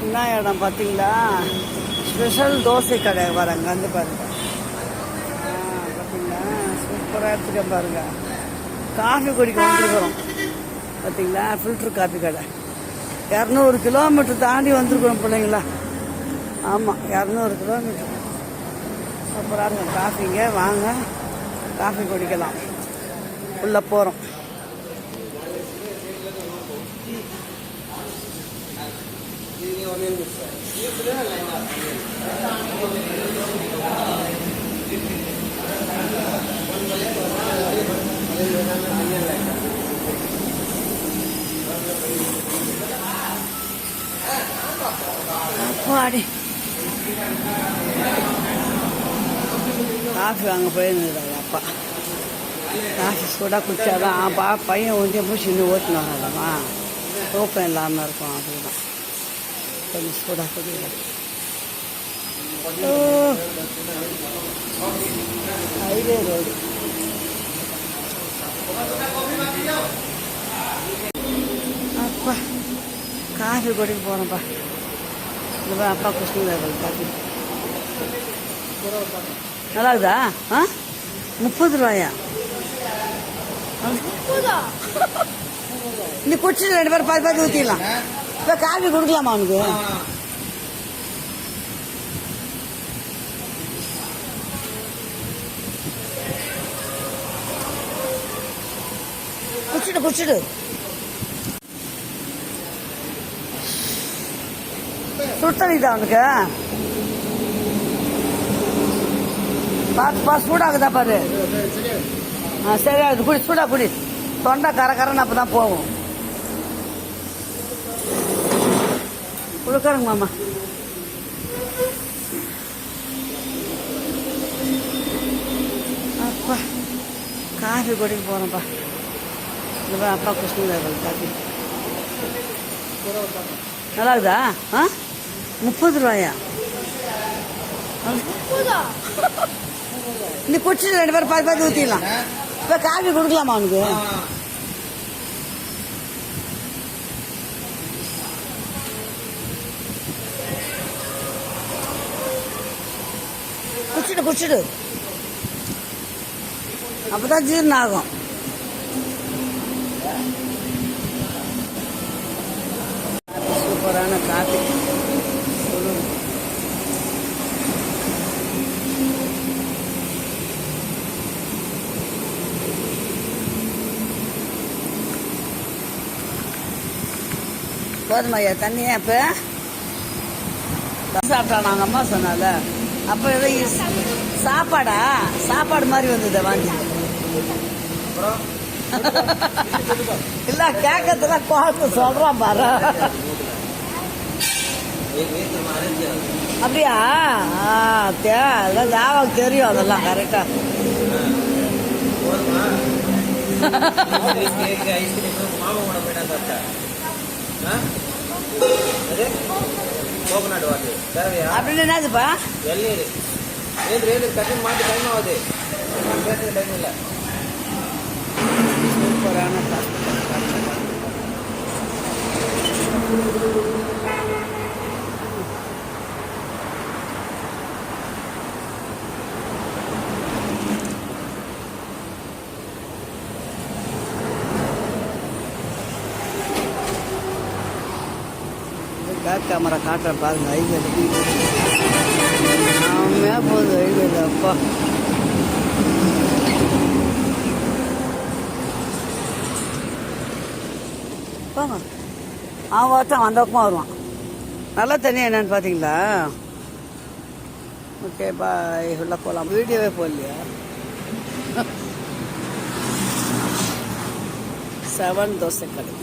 என்ன இடம் பார்த்தீங்களா? ஸ்பெஷல் தோசை கடை வராங்க வந்து பாருங்க. பார்த்தீங்களா சூப்பராக எடுத்துக்க பாருங்க. காஃபி குடிக்க வந்துருக்குறோம் பார்த்தீங்களா. ஃபில்ட்ரு காஃபி கடை 200 கிலோமீட்டர் தாண்டி வந்துருக்குறோம் பிள்ளைங்களா. ஆமாம் 200 கிலோமீட்டர். சூப்பராக இருக்கும் காஃபிங்க. வாங்க காஃபி குடிக்கலாம். உள்ளே போகிறோம். அப்பாடி காஃபி வாங்க போயிருந்தாங்க அப்பா. காஃபி சூடாக குடிச்சாதான் பையன் கொஞ்சம் பூசின்னு ஓட்டினாங்களாமா தூக்கம் இல்லாமல் இருக்கும். அதுதான் கொஞ்சம் சூடாக குடிக்கலாம். Highway road. அப்பா காஃபி குடிக்க போகிறோம்ப்பா. இந்த அப்பா கிருஷ்ணதேவன் காஃபி நல்லா இருக்குதா? 30 ரூபாயா? நீ குடிச்சிட்டு 2 பேரும் பாதி ஊற்றிடலாம். இப்போ காஃபி கொடுக்கலாமா அவனுக்கு? குடிச்சிடு சுட்டணிதா அவனுக்கு. பார்த்து சூடாகுதா பாரு. சரி அது குடி, சூடா குடி. தொண்டை கரன்னு அப்போ தான் போகும். கொடுக்குறேங்க மாமா. அப்பா காஃபி குடிக்க போகிறோம்ப்பா. இந்த அப்பா கிருஷ்ணதேவன் காஃபி நல்லா இருக்குதா? 30 ரூபாயா? நீ குடிச்சிட்டு 2 பேரும் பாதி ஊற்றிடலாம். இப்போ காஃபி கொடுக்கலாமா அவனுக்கு? குடிச்சிடு அப்பதான் ஜீரணம் ஆகும். சூப்பரான காஃபி. போதுமையா தண்ணியா? இப்போ சாப்பிட்டா நாங்கள் அம்மா சொன்னால அப்போ ஏதோ சாப்பாடு மாதிரி வந்தது வாங்கி. இல்லை கேட்கறதுல குழந்தை சொல்கிறான் பாரு. அப்படியா? அதெல்லாம் ஞாபகம் தெரியும். அதெல்லாம் கரெக்டா அப்படின்னு என்னதுப்பா? சூப்பரான கேமரா காட்டுற பாருங்க. ஹைவேல போகுது. ஹைவேல அப்பா போங்க. அவன் ஒருத்தன் அந்த பக்கமாக வருவான். நல்ல தண்ணி என்னன்னு பார்த்தீங்களா? Okay bye. உள்ள போகலாம். வீடியோவே போடலையா? 7 தோசை கடை.